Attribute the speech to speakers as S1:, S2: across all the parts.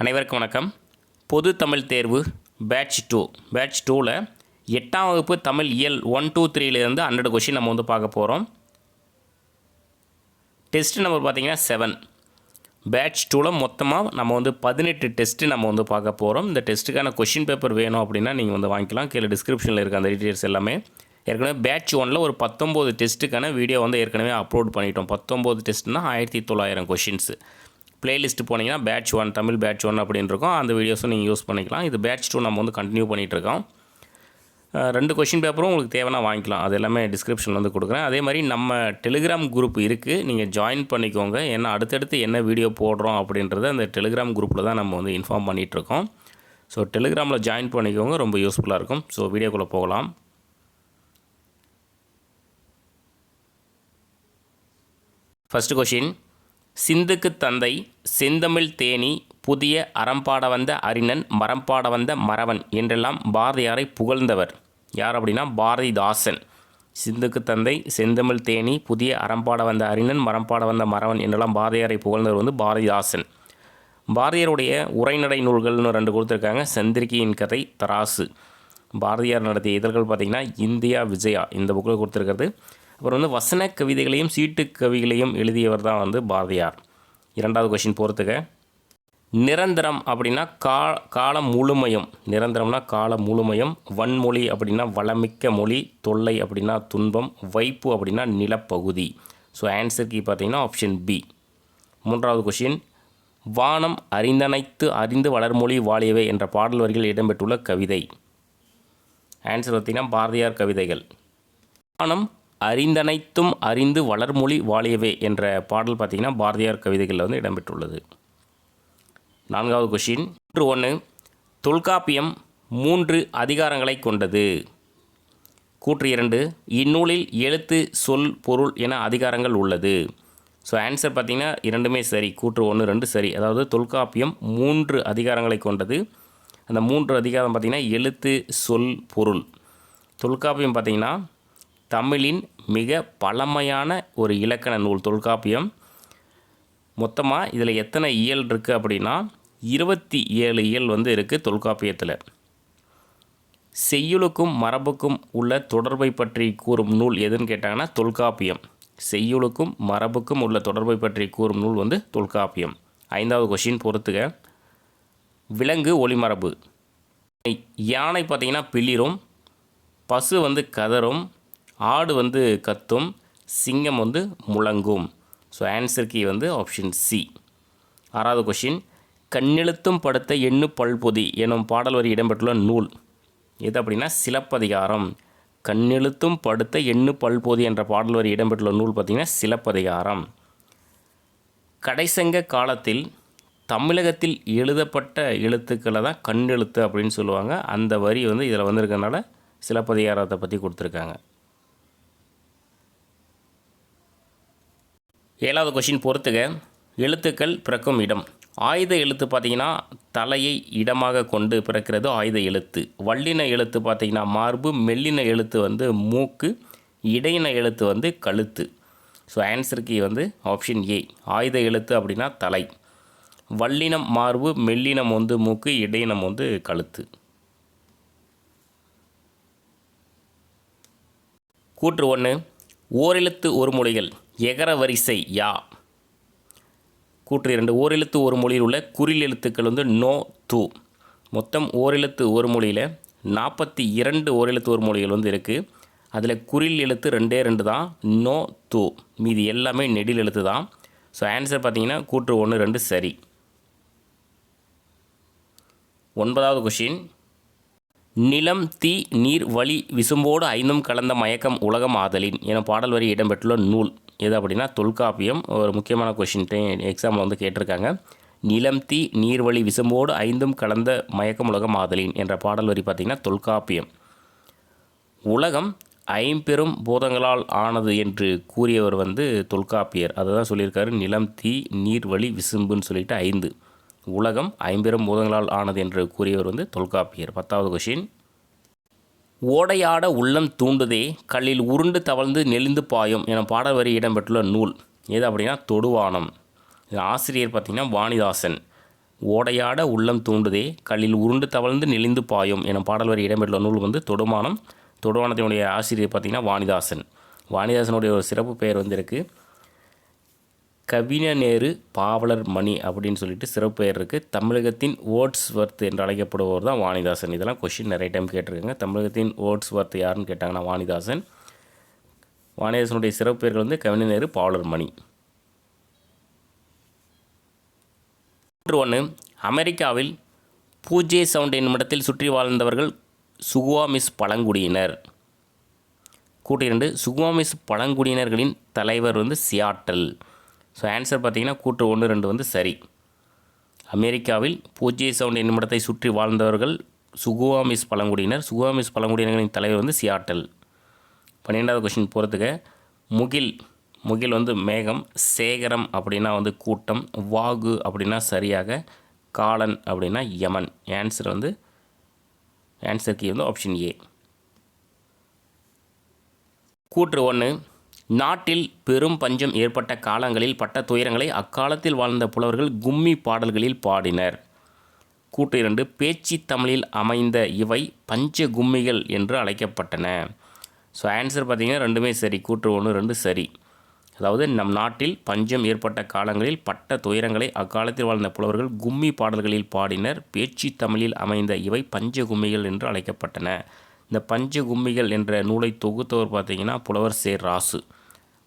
S1: அனைவருக்கும் வணக்கம். பொது தமிழ் தேர்வு பேட்ச் 2 பேட்ச் 2ல் 8ஆம் வகுப்பு தமிழ் இயல் 1, 2, 3லேருந்து 100 கொஷின் நம்ம பார்க்க போகிறோம். டெஸ்ட் நம்பர் பார்த்திங்கன்னா 7. பேட்ச் 2ல் மொத்தமாக நம்ம 18 டெஸ்ட்டு நம்ம பார்க்க போகிறோம். இந்த டெஸ்ட்டுக்கான கொஷின் பேப்பர் வேணும் அப்படின்னா நீங்கள் வாங்கிக்கலாம். கீழே டிஸ்கிரிப்ஷனில் இருக்க அந்த டீட்டெயில்ஸ் எல்லாமே. ஏற்கனவே பேட்ச் 1ல் ஒரு 19 டெஸ்ட்டுக்கான வீடியோ ஏற்கனவே அப்லோட் பண்ணிட்டோம். 19 டெஸ்ட்னா 1900 கொஷின்ஸு. பிளேலிஸ்ட் போனீங்கன்னா பேட்ச் 1 தமிழ் பேட்ச் 1 அப்படின்னு இருக்கும். அந்த வீடியோஸும் நீங்கள் யூஸ் பண்ணிக்கலாம். இது பேட்ச் 2 நம்ம கண்டினியூ பண்ணிகிட்ருக்கோம். 2 கொஷின் பேப்பரும் உங்களுக்கு தேவைன்னா வாங்கிக்கலாம். அது எல்லாமே டிஸ்கிரிப்ஷனில் கொடுக்குறேன். அதே மாதிரி நம்ம டெலிகிராம் குரூப் இருக்குது, நீங்கள் ஜாயின் பண்ணிக்கோங்க. ஏன்னா அடுத்தடுத்து என்ன வீடியோ போடுறோம் அப்படின்றத அந்த டெலிகிராம் குரூப்பில் தான் நம்ம இன்ஃபார்ம் பண்ணிகிட்ருக்கோம். ஸோ டெலிகிராமில் ஜாயின் பண்ணிக்கோங்க, ரொம்ப யூஸ்ஃபுல்லாக இருக்கும். ஸோ வீடியோக்குள்ளே போகலாம். ஃபஸ்ட்டு கொஷின், சிந்துக்கு தந்தை செந்தமிழ் தேனி புதிய அறம்பாட வந்த அறிஞன் மரம்பாட வந்த மறவன் என்றெல்லாம் பாரதியாரை புகழ்ந்தவர் யார் அப்படின்னா பாரதிதாசன். சிந்துக்கு தந்தை செந்தமிழ் தேனி புதிய அறம்பாட வந்த அறிஞன் மரம்பாட வந்த மறவன் என்றெல்லாம் பாரதியாரை புகழ்ந்தவர் பாரதிதாசன். பாரதியாருடைய உரைநடை நூல்கள்னு 2 கொடுத்துருக்காங்க. சந்திரிகையின் கதை, தராசு. பாரதியார் நடத்திய இதழ்கள் பார்த்திங்கன்னா இந்தியா விஜயா இந்த புக்கில் கொடுத்துருக்கிறது. அப்புறம் வசன கவிதைகளையும் சீட்டு கவிகளையும் எழுதியவர் தான் பாரதியார். 2வது கொஷின் பொறுத்துக்க. நிரந்தரம் அப்படின்னா காலம் முழுமையும், நிரந்தரம்னா காலம் முழுமையும். வன்மொழி அப்படின்னா வளமிக்க மொழி. தொல்லை அப்படின்னா துன்பம். வைப்பு அப்படின்னா நிலப்பகுதி. ஸோ ஆன்சருக்கு பார்த்திங்கன்னா ஆப்ஷன் பி. 3வது கொஷின், வானம் அறிந்தனைத்து அறிந்து வளர்மொழி வாழியவே என்ற பாடல் வரிகள் இடம்பெற்றுள்ள கவிதை. ஆன்சர் பார்த்திங்கன்னா பாரதியார் கவிதைகள். வானம் அறிந்தனைத்தும் அறிந்து வளர்மொழி வாழியவே என்ற பாடல் பார்த்திங்கன்னா பாரதியார் கவிதைகளில் இடம்பெற்றுள்ளது. 4வது கொஷின், 1. தொல்காப்பியம் 3 அதிகாரங்களை கொண்டது. கூற்று 2. இந்நூலில் எழுத்து சொல் பொருள் என அதிகாரங்கள் உள்ளது. ஸோ ஆன்சர் பார்த்திங்கன்னா 2மே சரி. கூற்று 1, 2 சரி. அதாவது தொல்காப்பியம் 3 அதிகாரங்களை கொண்டது. அந்த 3 அதிகாரம் பார்த்திங்கன்னா எழுத்து சொல் பொருள். தொல்காப்பியம் பார்த்திங்கன்னா தமிழின் மிக பழமையான ஒரு இலக்கண நூல் தொல்காப்பியம். மொத்தமாக இதில் எத்தனை இயல் இருக்குது அப்படின்னா 27 இயல் இருக்குது தொல்காப்பியத்தில். செய்யுளுக்கும் மரபுக்கும் உள்ள தொடர்பை பற்றி கூறும் நூல் எதுன்னு கேட்டாங்கன்னா தொல்காப்பியம். செய்யுளுக்கும் மரபுக்கும் உள்ள தொடர்பை பற்றி கூறும் நூல் தொல்காப்பியம். 5வது கொஷின் பொறுத்துக. விலங்கு ஒளிமரபு. யானை பார்த்திங்கன்னா பிளிரும், பசு கதரும், ஆடு கத்தும், சிங்கம் முழங்கும். So answer key option C. 6வது கொஷின், கண்ணெழுத்தும் படுத்த எண்ணு பல்பொதி எனும் பாடல் வரி இடம்பெற்றுள்ள நூல் எது அப்படின்னா சிலப்பதிகாரம். கண்ணெழுத்தும் படுத்த எண்ணு பல்பொதி என்ற பாடல் வரி இடம்பெற்றுள்ள நூல் பார்த்திங்கன்னா சிலப்பதிகாரம். கடைசங்க காலத்தில் தமிழகத்தில் எழுதப்பட்ட எழுத்துக்களை தான் கண்ணெழுத்து அப்படின்னு சொல்லுவாங்க. அந்த வரி இதில் இருக்கிறதுனால சிலப்பதிகாரத்தை பற்றி கொடுத்துருக்காங்க. 7வது கொஷின் பொறுத்துக. எழுத்துக்கள் பிறக்கும் இடம். ஆயுத எழுத்து பார்த்திங்கன்னா தலையை இடமாக கொண்டு பிறக்கிறது ஆயுத எழுத்து. வல்லின எழுத்து பார்த்திங்கன்னா மார்பு, மெல்லின எழுத்து மூக்கு, இடையின எழுத்து கழுத்து. ஸோ ஆன்சருக்கு ஆப்ஷன் ஏ. ஆயுத எழுத்து அப்படின்னா தலை. வல்லினம் மார்பு, மெல்லினம் மூக்கு, இடையினம் கழுத்து. கூற்று 1. ஓரெழுத்து ஒரு மொழிகள் எகர வரிசை யா. கூற்று 2. ஓரெழுத்து ஒரு மொழியில் உள்ள குறில் எழுத்துக்கள் நோ, து. மொத்தம் ஓரெழுத்து ஒரு மொழியில் 42 ஓரெழுத்து ஒரு மொழிகள் இருக்குது. அதில் குறில் எழுத்து 2 தான், நோ, து. மீதி எல்லாமே நெடில் எழுத்து தான். ஸோ ஆன்சர் பார்த்திங்கன்னா கூற்று 1, 2 சரி. 9வது கொஷின், நிலம் தீ நீர் வழி விசும்போடு ஐந்தும் கலந்த மயக்கம் உலகம் ஆதலின் என பாடல் வரி இடம்பெற்றுள்ள நூல் எது அப்படின்னா தொல்காப்பியம். ஒரு முக்கியமான கொஷின் எக்ஸாமில் கேட்டிருக்காங்க. நிலம் தீ நீர் வழி விசும்போடு ஐந்தும் கலந்த மயக்கம் உலகம் ஆதலின் என்ற பாடல் வரி பார்த்திங்கன்னா தொல்காப்பியம். உலகம் 5 பூதங்களால் ஆனது என்று கூறியவர் தொல்காப்பியர். அதை தான் சொல்லியிருக்காரு. நிலம் தீ நீர் வழி விசும்புன்னு சொல்லிட்டு 5. உலகம் 5 பூதங்களால் ஆனது என்று கூறியவர் தொல்காப்பியர். 10வது கொஷின், ஓடையாட உள்ளம் தூண்டுதே கல்லில் உருண்டு தவழ்ந்து நெளிந்து பாயும் என பாடல் வரி இடம்பெற்றுள்ள நூல் எது அப்படின்னா தொடுவானம். ஆசிரியர் பார்த்திங்கன்னா வாணிதாசன். ஓடையாட உள்ளம் தூண்டுதே கல்லில் உருண்டு தவழ்ந்து நெளிந்து பாயும் எனும் பாடல் வரி இடம்பெற்றுள்ள நூல் வந்து தொடுமானம். தொடுமானத்தினுடைய ஆசிரியர் பார்த்திங்கன்னா வாணிதாசன். வாணிதாசனுடைய ஒரு சிறப்பு பெயர் வந்து இருக்குது, கவிஞநேரு பாவலர் மணி அப்படின்னு சொல்லிட்டு சிறப்பு பெயர் இருக்குது. தமிழகத்தின் வேர்ட்ஸ்வொர்த் என்று அழைக்கப்படுபவர் தான் வாணிதாசன். இதெல்லாம் கொஷின் நிறைய டைம் கேட்டிருக்காங்க. தமிழகத்தின் வேர்ட்ஸ்வொர்த் யாருன்னு கேட்டாங்கன்னா வாணிதாசன். வாணிதாசனுடைய சிறப்பு பெயர்கள் வந்து கவிஞநேரு பாவலர் மணி. 1. அமெரிக்காவில் பூஜே சவுண்ட் என்னும் இடத்தில் சுற்றி வாழ்ந்தவர்கள் சுகுவாமிஸ் பழங்குடியினர். கூட்டு 2. சுகுவாமிஸ் பழங்குடியினர்களின் தலைவர் வந்து சியாட்டல். ஸோ ஆன்சர் பார்த்திங்கன்னா கூட்டு 1, 2 வந்து சரி. அமெரிக்காவில் பூஜே சவுண்ட் என்னும் இடத்தை சுற்றி வாழ்ந்தவர்கள் சுகுவாமிஸ் பழங்குடியினர். சுகுவாமிஸ் பழங்குடியினர்களின் தலைவர் வந்து சியாட்டல். 12வது கொஷின் போகிறதுக்கு, முகில் வந்து மேகம், சேகரம் அப்படின்னா வந்து கூட்டம், வாகு அப்படின்னா சரியாக, காலன் அப்படின்னா யமன். ஆன்சர் கீ வந்து ஆப்ஷன் ஏ. கூற்று 1. நாட்டில் பெரும் பஞ்சம் ஏற்பட்ட காலங்களில் பட்ட துயரங்களை அக்காலத்தில் வாழ்ந்த புலவர்கள் கும்மி பாடல்களில் பாடினர். கூற்று 2. பேச்சு தமிழில் அமைந்த இவை பஞ்ச கும்மிகள் என்று அழைக்கப்பட்டன. ஸோ ஆன்சர் பார்த்திங்கன்னா ரெண்டுமே சரி. கூற்று 1, 2 சரி. அதாவது நம் நாட்டில் பஞ்சம் ஏற்பட்ட காலங்களில் பட்ட துயரங்களை அக்காலத்தில் வாழ்ந்த புலவர்கள் கும்மி பாடல்களில் பாடினர். பேச்சு தமிழில் அமைந்த இவை பஞ்ச கும்மிகள் என்று அழைக்கப்பட்டன. இந்த பஞ்ச கும்மிகள் என்ற நூலை தொகுத்தவர் பார்த்திங்கன்னா புலவர் சே. ராசு.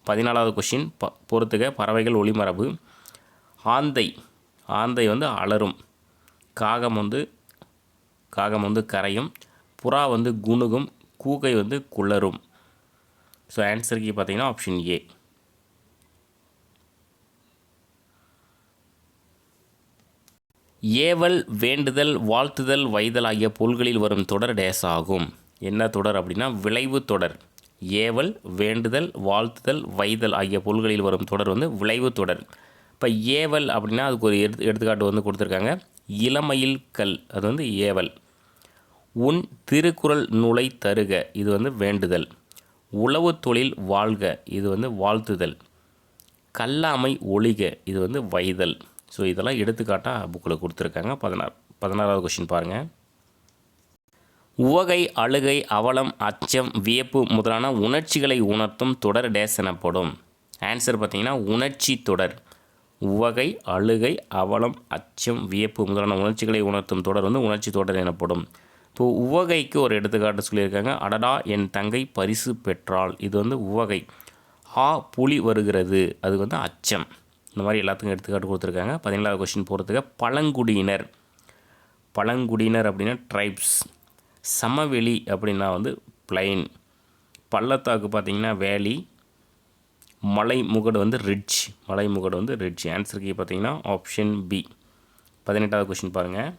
S1: 14வது கொஷின் பொறுத்துக, பறவைகள் ஒளிமரபு. ஆந்தை வந்து அலரும், காகம் வந்து கரையும், புறா வந்து குணுகும், கூகை வந்து குளரும். ஸோ ஆன்சருக்கு பார்த்திங்கன்னா ஆப்ஷன் ஏ. ஏவல், வேண்டுதல், வாழ்த்துதல், வைதல் ஆகிய பொருள்களில் வரும் தொடர் டேஸ் ஆகும். என்ன தொடர் அப்படின்னா விளைவு தொடர். ஏவல், வேண்டுதல், வாழ்த்துதல், வைதல் ஆகிய பொருள்களில் வரும் தொடர் வந்து விளைவு தொடர். இப்போ ஏவல் அப்படின்னா அதுக்கு ஒரு எடுத்துக்காட்டு வந்து கொடுத்துருக்காங்க. இளமையில் கல், அது வந்து ஏவல். உன் திருக்குறள் நூலை தருக, இது வந்து வேண்டுதல். உழவு தொழில் வாழ்க, இது வந்து வாழ்த்துதல். கல்லாமை ஒழிக, இது வந்து வைதல். ஸோ இதெல்லாம் எடுத்துக்காட்டாக புக்கில் கொடுத்துருக்காங்க. 16வது கொஷின் பாருங்கள். உவகை, அழுகை, அவலம், அச்சம், வியப்பு முதலான உணர்ச்சிகளை உணர்த்தும் தொடர் டேஸ் எனப்படும். ஆன்சர் பார்த்திங்கன்னா உணர்ச்சி தொடர். உவகை, அழுகை, அவலம், அச்சம், வியப்பு முதலான உணர்ச்சிகளை உணர்த்தும் தொடர் வந்து உணர்ச்சி தொடர் எனப்படும். இப்போது உவகைக்கு ஒரு எடுத்துக்காட்டு சொல்லியிருக்காங்க. அடடா என் தங்கை பரிசு பெற்றாள், இது வந்து உவகை. புலி வருகிறது, அது வந்து அச்சம். இந்த மாதிரி எல்லாத்துக்கும் எடுத்துக்காட்டு கொடுத்துருக்காங்க. 17வது கொஸ்டின் போகிறதுக்கு, பழங்குடியினர் அப்படின்னா ட்ரைப்ஸ். சமவெளி அப்படின்னா வந்து பிளைன். பள்ளத்தாக்கு பார்த்திங்கன்னா வேலி. மலைமுகடு வந்து ரிட்ஜ். ஆன்சருக்கு பார்த்திங்கன்னா ஆப்ஷன் பி. 18வது கொஸ்டின் பாருங்கள்.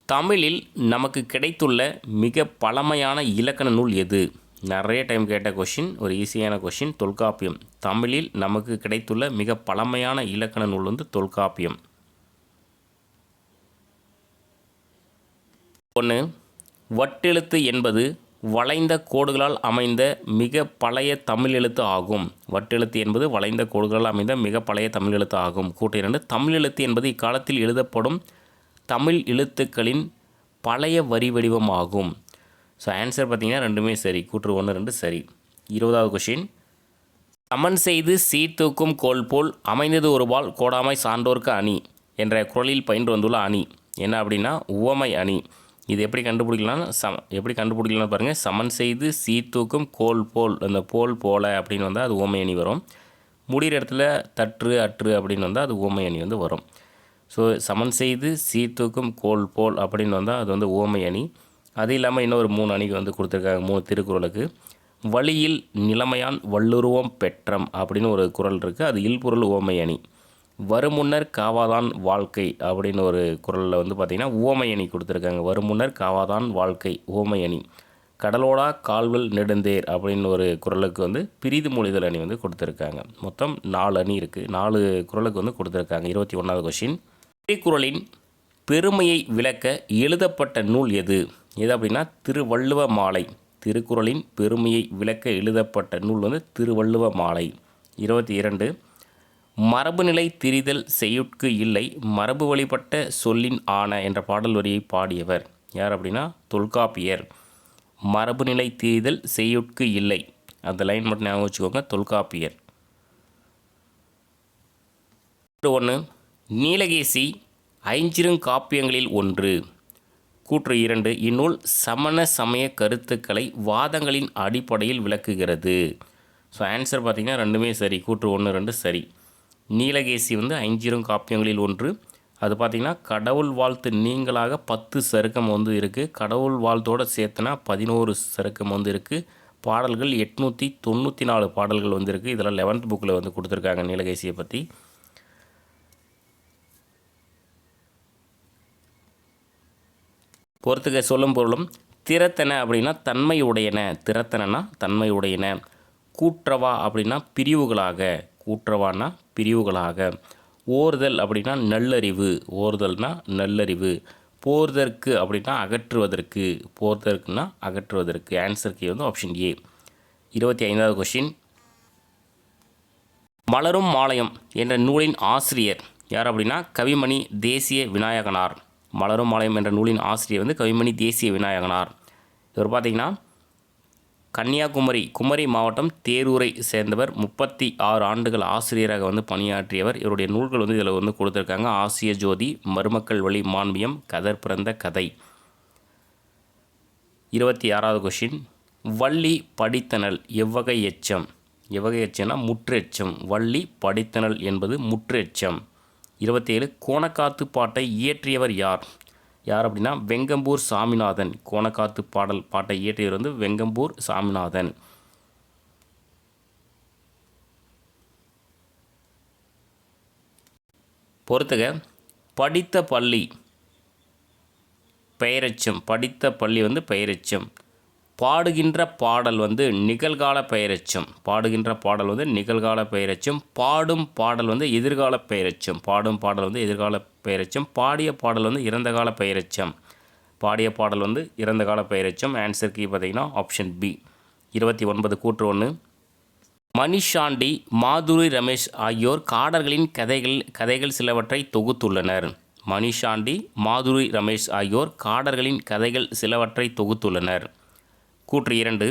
S1: தமிழில் நமக்கு கிடைத்துள்ள மிக பழமையான இலக்கண நூல் எது? நிறைய டைம் கேட்ட கொஷின், ஒரு ஈஸியான கொஷின். தொல்காப்பியம். தமிழில் நமக்கு கிடைத்துள்ள மிக பழமையான இலக்கண நூல் வந்து தொல்காப்பியம். 1. வட்டெழுத்து என்பது வளைந்த கோடுகளால் அமைந்த மிக பழைய தமிழ் எழுத்து ஆகும். வட்டெழுத்து என்பது வளைந்த கோடுகளால் அமைந்த மிக பழைய தமிழ் எழுத்து ஆகும். கூட்டு 2. தமிழ் எழுத்து என்பது இக்காலத்தில் எழுதப்படும் தமிழ் எழுத்துக்களின் பழைய வரி வடிவம் ஆகும். ஸோ ஆன்சர் பார்த்திங்கன்னா ரெண்டுமே சரி. கூற்று 1, 2 சரி. 20வது கொஷின். சமன் செய்து சீர்தூக்கும் கோல் போல் அமைந்தது ஒரு பால் கோடாமை சான்றோர்க்கு அணி என்ற குறளில் பயின்று வந்துள்ள அணி என்ன அப்படின்னா உவமை அணி. இது எப்படி கண்டுபிடிக்கலாம்னு பாருங்கள். சமன் செய்து சீர்தூக்கும் கோல் போல், அந்த போல் போல அப்படின்னு வந்தால் அது உவமை அணி வரும். முடிகிற இடத்துல தற்று அற்று அப்படின்னு வந்தால் அது உவமை அணி வந்து வரும். ஸோ சமன் செய்து சீர்தூக்கும் கோல் போல் அப்படின்னு வந்தால் அது வந்து உவமை அணி. அது இல்லாமல் இன்னொரு 3 அணிக்கு வந்து கொடுத்துருக்காங்க 3 திருக்குறளுக்கு. வழியில் நிலைமையான் வள்ளுருவம் பெற்றம் அப்படின்னு ஒரு குறள் இருக்குது, அது இல்பொருள் உவமை அணி. வருமுன்னர் காவாதான் வாழ்க்கை அப்படின்னு ஒரு குறளில் வந்து பார்த்திங்கன்னா உவமை அணி கொடுத்துருக்காங்க. வருமுன்னர் காவாதான் வாழ்க்கை உவமை அணி. கடலோடா கால்வல் நெடுந்தேர் அப்படின்னு ஒரு குறளுக்கு வந்து பிரிது மொழிதல் அணி வந்து கொடுத்துருக்காங்க. மொத்தம் 4 அணி இருக்குது. 4 குறளுக்கு வந்து கொடுத்துருக்காங்க. 21வது கொஷின். திருக்குறளின் பெருமையை விளக்க எழுதப்பட்ட நூல் எது அப்படின்னா திருவள்ளுவ மாலை. திருக்குறளின் பெருமையை விளக்க எழுதப்பட்ட நூல் வந்து திருவள்ளுவ மாலை. 22. மரபுநிலை திரிதல் செய்யுட்கு இல்லை மரபு வழிபட்ட சொல்லின் ஆன என்ற பாடல் வரியை பாடியவர் யார் அப்படின்னா தொல்காப்பியர். மரபுநிலை திரிதல் செய்யுட்கு இல்லை, அந்த லைன் மட்டும் ஞாபகம் வச்சுக்கோங்க, தொல்காப்பியர். 1 நீலகேசி ஐஞ்சிறுகாப்பியங்களில் ஒன்று. கூற்று 2 இந்நூல் சமண சமய கருத்துக்களை வாதங்களின் அடிப்படையில் விளக்குகிறது. ஸோ ஆன்சர் பார்த்திங்கன்னா ரெண்டுமே சரி. கூற்று 1, 2 சரி. நீலகேசி வந்து ஐஞ்சிறுகாப்பியங்களில் ஒன்று. அது பார்த்திங்கன்னா கடவுள் வாழ்த்து நீங்களாக 10 சருக்கம் வந்து இருக்குது. கடவுள் வாழ்த்தோடு சேர்த்துனா 11 சருக்கம் வந்து இருக்குது. பாடல்கள் 894 பாடல்கள் வந்து இருக்குது. இதெல்லாம் 11th புக்கில் வந்து கொடுத்துருக்காங்க நீலகேசியை பற்றி. பொறுத்துக்க சொல்லும் பொருளும் திறத்தன அப்படின்னா தன்மையுடையன, திறத்தனா தன்மையுடையன. கூற்றவா அப்படின்னா பிரிவுகளாக, கூற்றவானா பிரிவுகளாக. ஓர்தல் அப்படின்னா நல்லறிவு, ஓர்தல்னா நல்லறிவு. போர்தற்கு அப்படின்னா அகற்றுவதற்கு, போர்தற்குனா அகற்றுவதற்கு. ஆன்சருக்கு வந்து ஆப்ஷன் ஏ. 25வது கொஷின். மலரும் மாலயம் என்ற நூலின் ஆசிரியர் யார் அப்படின்னா கவிமணி தேசிய விநாயகனார். மலரும் மாலயம் என்ற நூலின் ஆசிரியர் வந்து கவிமணி தேசிய விநாயகனார். இவர் பார்த்திங்கன்னா கன்னியாகுமரி குமரி மாவட்டம் தேரூரை சேர்ந்தவர். 36 ஆண்டுகள் ஆசிரியராக வந்து பணியாற்றியவர். இவருடைய நூல்கள் வந்து இதில் வந்து கொடுத்துருக்காங்க. ஆசிய ஜோதி, மருமக்கள் வழி மாண்பியம், கதர் பிறந்த கதை. 26வது கொஷின். வள்ளி படித்தனல் எவ்வகை எச்சம்? எவ்வகை எச்சம்னா முற்று எச்சம். வள்ளி படித்தனல் என்பது முற்று எச்சம். 27 கோணக்காத்து பாட்டை இயற்றியவர் யார்? யார் அப்படின்னா வெங்கம்பூர் சாமிநாதன். கோணக்காத்து பாட்டை இயற்றியவர் வந்து வெங்கம்பூர் சாமிநாதன். பொறுத்துக படித்த பள்ளி பெயரெச்சம். படித்த பள்ளி வந்து பெயரெச்சம். பாடுகின்ற பாடல் வந்து நிகழ்கால பெயரெச்சம். பாடுகின்ற பாடல் வந்து நிகழ்கால பெயரெச்சம். பாடும் பாடல் வந்து எதிர்கால பெயரெச்சம். பாடும் பாடல் வந்து எதிர்கால பெயரெச்சம். பாடிய பாடல் வந்து இறந்த கால பெயரெச்சம். பாடிய பாடல் வந்து இறந்த கால பெயரெச்சம். ஆன்சருக்கு பார்த்திங்கன்னா ஆப்ஷன் பி. 29 கூற்று 1. மணிஷாண்டி, மாதுரி ரமேஷ் ஆகியோர் காடர்களின் கதைகள் சிலவற்றை தொகுத்துள்ளனர். மணிஷாண்டி, மாதுரி ரமேஷ் ஆகியோர் காடர்களின் கதைகள் சிலவற்றை தொகுத்துள்ளனர். கூற்று 2.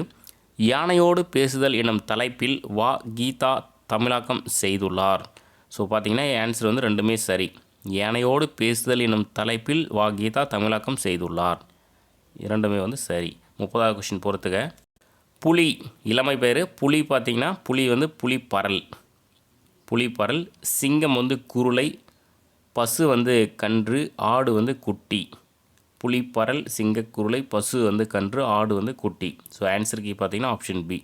S1: யானையோடு பேசுதல் எனும் தலைப்பில் வா கீதா தமிழாக்கம் செய்துள்ளார். ஸோ பார்த்திங்கன்னா ஆன்சர் வந்து ரெண்டுமே சரி. யானையோடு பேசுதல் எனும் தலைப்பில் வா கீதா தமிழாக்கம் செய்துள்ளார். இரண்டுமே வந்து சரி. 30வது கொஷின் பொறுத்துக. புலி இளமை பேர். புலி பார்த்திங்கன்னா புலி வந்து புலிப்பரல். புலிப்பரல். சிங்கம் வந்து குருளை, பசு வந்து கன்று, ஆடு வந்து குட்டி. புலிப்பரல், சிங்கக்குருளை, பசு வந்து கன்று, ஆடு வந்து குட்டி. ஸோ ஆன்சருக்கு பார்த்தீங்கன்னா ஆப்ஷன் பி.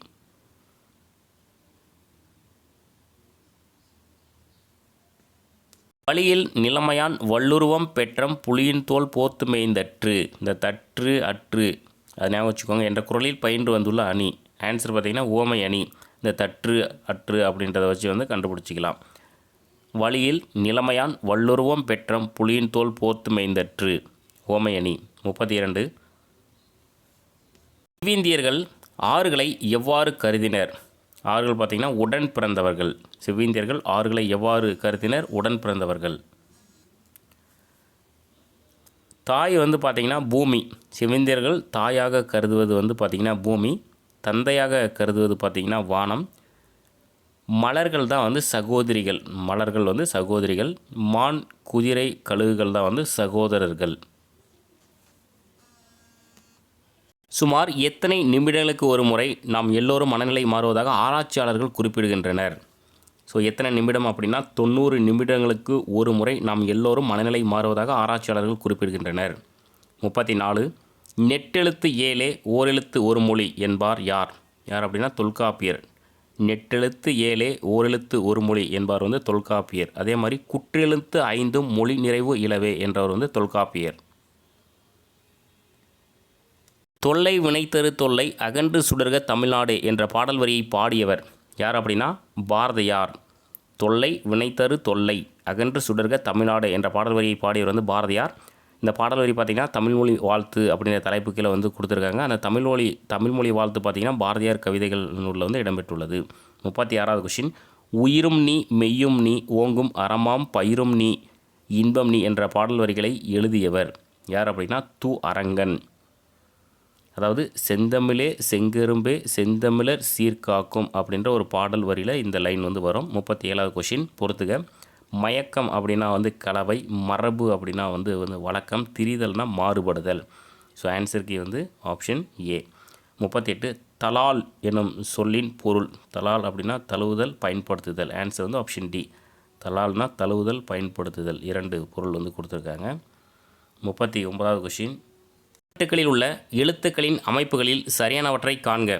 S1: வழியில் நிலைமையான் வல்லுருவம் பெற்றம் புலியின் தோல் போர்த்து மேய்ந்தற்று. இந்த தற்று அற்று அதை ஞாபகம் வச்சுக்கோங்க. என்ற குரலில் பயின்று வந்துள்ள அணி. ஆன்சர் பார்த்திங்கன்னா ஓமை அணி. இந்த தற்று அற்று அப்படின்றத வச்சு வந்து கண்டுபிடிச்சிக்கலாம். வழியில் நிலைமையான் வல்லுருவம் பெற்றம் புலியின் தோல் போர்த்து மேய்ந்தற்று. ஓமை அணி. 32. செவ்விந்தியர்கள் ஆறுகளை எவ்வாறு கருதினர்? ஆறுகள் பார்த்திங்கன்னா உடன் பிறந்தவர்கள். செவ்விந்தியர்கள் ஆறுகளை எவ்வாறு கருதினர்? உடன் பிறந்தவர்கள். தாய் வந்து பார்த்திங்கன்னா பூமி. செவ்விந்தியர்கள் தாயாக கருதுவது வந்து பார்த்திங்கன்னா பூமி. தந்தையாக கருதுவது பார்த்திங்கன்னா வானம். மலர்கள் தான் வந்து சகோதரிகள். மலர்கள் வந்து சகோதரிகள். மான், குதிரை, கழுகுகள் தான் வந்து சகோதரர்கள். சுமார் எத்தனை நிமிடங்களுக்கு ஒரு முறை நாம் எல்லோரும் மனநிலை மாறுவதாக ஆராய்ச்சியாளர்கள் குறிப்பிடுகின்றனர்? ஸோ எத்தனை நிமிடம் அப்படின்னா 90 நிமிடங்களுக்கு ஒரு முறை நாம் எல்லோரும் மனநிலை மாறுவதாக ஆராய்ச்சியாளர்கள் குறிப்பிடுகின்றனர். 34. நெட்டெழுத்து ஏலே ஓரெழுத்து ஒரு மொழி என்பார் யார்? யார் அப்படின்னா தொல்காப்பியர். நெட்டெழுத்து ஏலே ஓரெழுத்து ஒரு மொழி என்பார் வந்து தொல்காப்பியர். அதே மாதிரி குற்றெழுத்து 5 மொழி நிறைவு இலவே என்றவர் வந்து தொல்காப்பியர். தொல்லை வினைத்தரு தொல்லை அகன்று சுடர்க தமிழ்நாடு என்ற பாடல் வரியை பாடியவர் யார் அப்படின்னா பாரதியார். தொல்லை வினைத்தரு தொல்லை அகன்று சுடர்க தமிழ்நாடு என்ற பாடல் வரியை பாடியவர் வந்து பாரதியார். இந்த பாடல் வரி பார்த்திங்கன்னா தமிழ்மொழி வாழ்த்து அப்படிங்கிற தலைப்பு கீழே வந்து கொடுத்துருக்காங்க. அந்த தமிழ்மொழி வாழ்த்து பார்த்திங்கன்னா பாரதியார் கவிதைகள் நூலில் வந்து இடம்பெற்றுள்ளது. 36வது கொஷின். உயிரும் நீ மெய்யும் நீ ஓங்கும் அறமாம் பயிரும் நீ இன்பம் நீ என்ற பாடல் வரிகளை எழுதியவர் யார் அப்படின்னா அரங்கன். அதாவது செந்தமிழே செங்கரும்பே செந்தமிழர் சீர்காக்கும் அப்படின்ற ஒரு பாடல் வரியில் இந்த லைன் வந்து வரும். 37வது கொஷின் பொறுத்துக. மயக்கம் அப்படின்னா வந்து கலவை, மரபு அப்படின்னா வந்து வழக்கம், திரிதல்னா மாறுபடுதல். ஸோ ஆன்சருக்கு வந்து ஆப்ஷன் ஏ. 38 தலால் எனும் சொல்லின் பொருள். தலால் அப்படின்னா தழுவுதல் பயன்படுத்துதல். ஆன்சர் வந்து ஆப்ஷன் டி. தலால்னா தழுவுதல் பயன்படுத்துதல், 2 பொருள் வந்து கொடுத்துருக்காங்க. 39வது கொஷின் எழுத்துக்களில் உள்ள எழுத்துக்களின் அமைப்புகளில் சரியானவற்றை காண்க.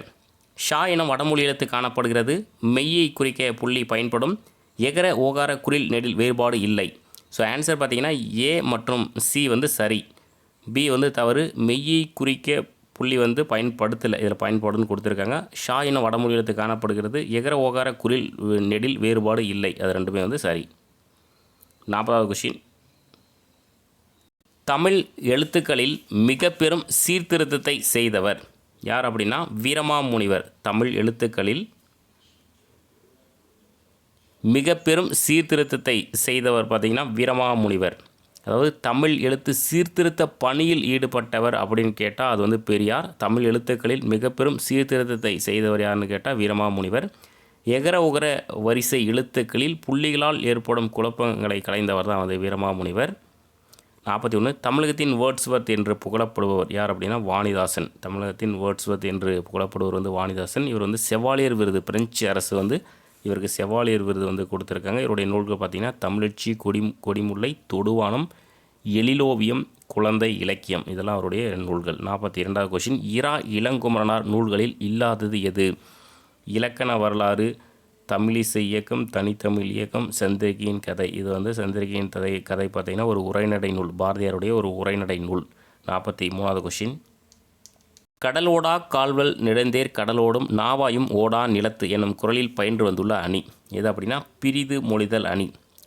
S1: ஷா எனும் வடமொழி எழுத்து காணப்படுகிறது. மெய்யை குறிக்க புள்ளி பயன்படும். எகர ஓகார குறில் நெடில் வேறுபாடு இல்லை. ஸோ ஆன்சர் பார்த்திங்கன்னா ஏ மற்றும் சி வந்து சரி, பி வந்து தவறு. மெய்யை குறிக்க புள்ளி வந்து பயன்படுத்தலை, இதில் பயன்படுன்னு கொடுத்துருக்காங்க. ஷா எனும் வடமொழி எழுத்து காணப்படுகிறது. எகர ஓகார குறில் நெடில் வேறுபாடு இல்லை, அது ரெண்டுமே வந்து சரி. 40வது கொஷின் தமிழ் எழுத்துக்களில் மிக பெரும் சீர்திருத்தத்தை செய்தவர் யார் அப்படின்னா வீரமாமுனிவர். தமிழ் எழுத்துக்களில் மிக பெரும் சீர்திருத்தத்தை செய்தவர் பார்த்திங்கன்னா வீரமாமுனிவர். அதாவது தமிழ் எழுத்து சீர்திருத்த பணியில் ஈடுபட்டவர் அப்படின்னு கேட்டால் அது வந்து பெரியார். தமிழ் எழுத்துக்களில் மிக பெரும் சீர்திருத்தத்தை செய்தவர் யாருன்னு கேட்டால் வீரமாமுனிவர். எகர உகர வரிசை எழுத்துக்களில் புள்ளிகளால் ஏற்படும் குழப்பங்களை கலைந்தவர் தான் வந்து வீரமாமுனிவர். 41 தமிழகத்தின் வேர்ட்ஸ்வர்த் என்று புகழப்படுபவர் யார் அப்படின்னா வாணிதாசன். தமிழகத்தின் வேர்ட்ஸ்வர்த் என்று புகழப்படுவர் வந்து வாணிதாசன். இவர் வந்து செவாலியர் விருது, பிரெஞ்சு அரசு வந்து இவருக்கு செவாலியர் விருது வந்து கொடுத்துருக்காங்க. இவருடைய நூல்கள் பார்த்திங்கன்னா தமிழச்சி, கொடிமுல்லை, தொடுவானம், எழிலோவியம், குழந்தை இலக்கியம், இதெல்லாம் அவருடைய நூல்கள். 42வது கொஷின் இரா இளங்குமரனார் நூல்களில் இல்லாதது எது? இலக்கண வரலாறு, தமிழிசை இயக்கம், தனித்தமிழ் இயக்கம், சந்திரிகையின் கதை. இது வந்து சந்திரிகையின் கதை பார்த்திங்கன்னா ஒரு உரைநடை நூல், பாரதியாருடைய ஒரு உரைநடை நூல். 43வது கொஷின் கடலோடா கால்வல் நிழந்தேர் கடலோடும் நாவாயும் ஓடா நிலத்து என்னும் குரலில் பயின்று வந்துள்ள அணி எது அப்படின்னா பிரிது மொழிதல் அணி.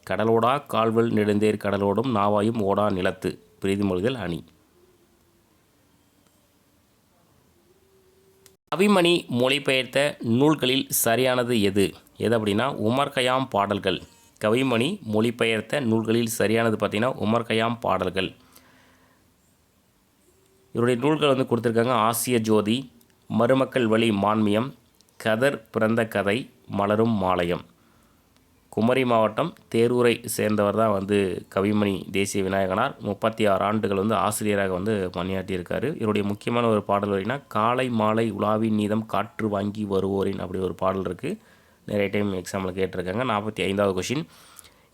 S1: கடலோடா கால்வல் நெடுந்தேர் கடலோடும் நாவாயும் ஓடா நிலத்து, பிரிது மொழிதல் அணி. கவிமணி மொழிபெயர்த்த நூல்களில் சரியானது எது? எது அப்படின்னா உமர் கயாம் பாடல்கள். கவிமணி மொழிபெயர்த்த நூல்களில் சரியானது பார்த்திங்கன்னா உமர் கயாம் பாடல்கள். இவருடைய நூல்கள் வந்து கொடுத்துருக்காங்க. ஆசிய ஜோதி, மருமக்கள் வழி மான்மியம், கதர் பிறந்த கதை, மலரும் மாலயம். குமரி மாவட்டம் தேரூரை சேர்ந்தவர் தான் வந்து கவிமணி தேசிய விநாயகனார். 36 ஆண்டுகள் வந்து ஆசிரியராக வந்து பணியாற்றியிருக்காரு. இவருடைய முக்கியமான ஒரு பாடல் வரினா காலை மாலை உலாவின் நீதம் காற்று வாங்கி வருவோரின் அப்படி ஒரு பாடல் இருக்குது. நிறைய டைம் எக்ஸாம்பிள் கேட்டிருக்காங்க. 45வது கொஷின்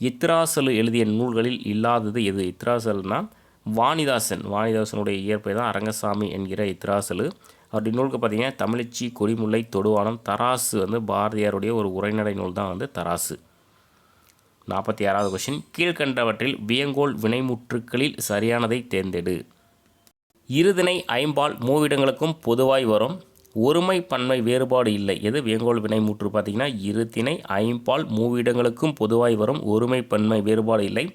S1: இத்ராசலு எழுதிய நூல்களில் இல்லாதது எது? இத்ராசல்னால் வாணிதாசனுடைய இயற்பெயர் தான் அரங்கசாமி என்கிற இத்ராசலு. அவருடைய நூலுக்கு பார்த்திங்கன்னா தமிழச்சி, கொடிமுல்லை, தொடுவானம், தராசு வந்து பாரதியாருடைய ஒரு உரைநடை நூல் தான் வந்து தராசு. 46வது கொஷின் கீழ்கண்டவற்றில் வியங்கோல் வினைமுற்றுக்களில் சரியானதை தேர்ந்தெடு. இருதிணை ஐம்பால் மூவிடங்களுக்கும் பொதுவாய் வரும். ஒருமை பன்மை வேறுபாடு இல்லை. எது வியங்கோல் வினைமுற்று பார்த்திங்கன்னா இருதிணை ஐம்பால் மூவிடங்களுக்கும் பொதுவாய் வரும். ஒருமை பன்மை வேறுபாடு இல்லை.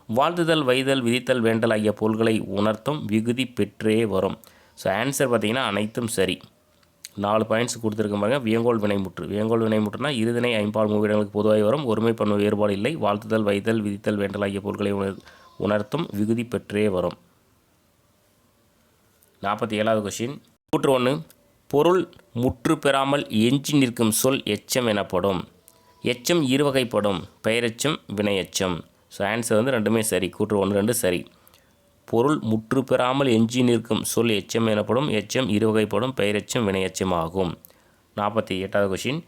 S1: வாழ்த்துதல், வைதல், விதித்தல், வேண்டல் ஆகிய பொருள்களை உணர்த்தும் விகுதி பெற்றே வரும். ஸோ ஆன்சர் பார்த்திங்கன்னா அனைத்தும் சரி. 4 பாயிண்ட்ஸ் கொடுத்துருக்கும் பாருங்க. வியங்கோல் வினைமுற்றுனா இருதிணை ஐம்பால் மூவிடங்களுக்கு பொதுவாக வரும். ஒருமை பன்மை வேறுபாடு இல்லை. வாழ்த்துதல், வைதல், விதித்தல், வேண்டல் ஆகிய பொருட்களை உணர்த்தும் விகுதி பெற்றே வரும். 47வது கொஷின் கூற்று 1 பொருள் முற்று பெறாமல் எஞ்சி நிற்கும் சொல் எச்சம் எனப்படும். எச்சம் இருவகைப்படும், பெயரெச்சம், வினையெச்சம். ஸோ ஆன்சர் வந்து ரெண்டுமே சரி. கூற்று 1, 2 சரி. பொருள் முற்று பெறாமல் எஞ்சி நிற்கும் சொல் எச்சம் எனப்படும். எச்சம் இருவகைப்படும், பெயரெச்சம், வினையெச்சம் ஆகும். 48வது கொஷின்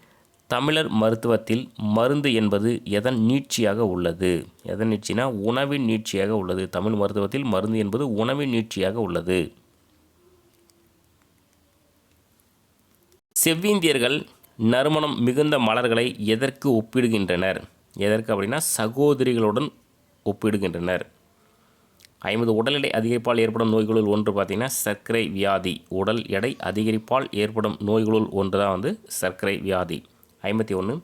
S1: தமிழர் மருத்துவத்தில் மருந்து என்பது எதன் நீட்சியாக உள்ளது? எதன் நீட்சினா உணவின் நீட்சியாக உள்ளது. தமிழ் மருத்துவத்தில் மருந்து என்பது உணவின் நீட்சியாக உள்ளது. செவ்விந்தியர்கள் நறுமணம் மிகுந்த மலர்களை எதற்கு ஒப்பிடுகின்றனர்? எதற்கு அப்படின்னா சகோதரிகளுடன் ஒப்பிடுகின்றனர். 50 உடல் எடை அதிகரிப்பால் ஏற்படும் நோய்களுள் ஒன்று பார்த்திங்கன்னா சர்க்கரை வியாதி. உடல் எடை அதிகரிப்பால் ஏற்படும் நோய்களுள் ஒன்று தான் வந்து சர்க்கரை வியாதி. 51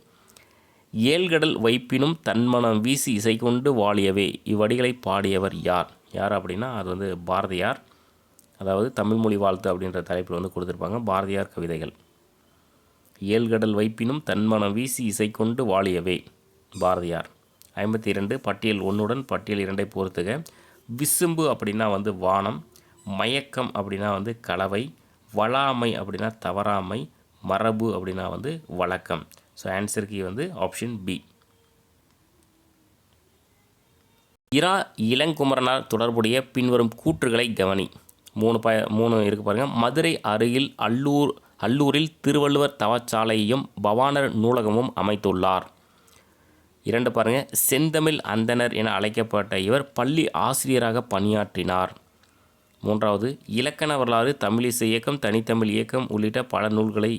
S1: ஏழ்கடல் வைப்பினும் தன்மனம் வீசி இசை கொண்டு வாழியவே இவ்வடிகளை பாடியவர் யார்? யார் அப்படின்னா அது வந்து பாரதியார். அதாவது தமிழ்மொழி வாழ்த்து அப்படின்ற தலைப்பில் வந்து கொடுத்துருப்பாங்க பாரதியார் கவிதைகள். ஏழ்கடல் வைப்பினும் தன்மனம் வீசி இசை கொண்டு வாழியவே பாரதியார். 52 பட்டியல் 1உடன் பட்டியல் 2 பொறுத்துக. விசும்பு அப்படின்னா வந்து வானம், மயக்கம் அப்படின்னா வந்து கலவை, வளாமை அப்படின்னா தவறாமை, மரபு அப்படின்னா வந்து வழக்கம். ஸோ ஆன்சருக்கு வந்து ஆப்ஷன் பி. இரா இளங்குமரனார் தொடர்புடைய பின்வரும் கூற்றுகளை கவனி. 3 இருக்கு பாருங்கள். மதுரை அருகில் அல்லூரில் திருவள்ளுவர் தவச்சாலையையும் பவானர் நூலகமும் அமைத்துள்ளார். 2 பாருங்கள். செந்தமிழ் அந்தணர் என அழைக்கப்பட்ட இவர் பள்ளி ஆசிரியராக பணியாற்றினார். 3வது இலக்கண வரலாறு, தமிழிசை இயக்கம், தனித்தமிழ் இயக்கம் உள்ளிட்ட பல நூல்களை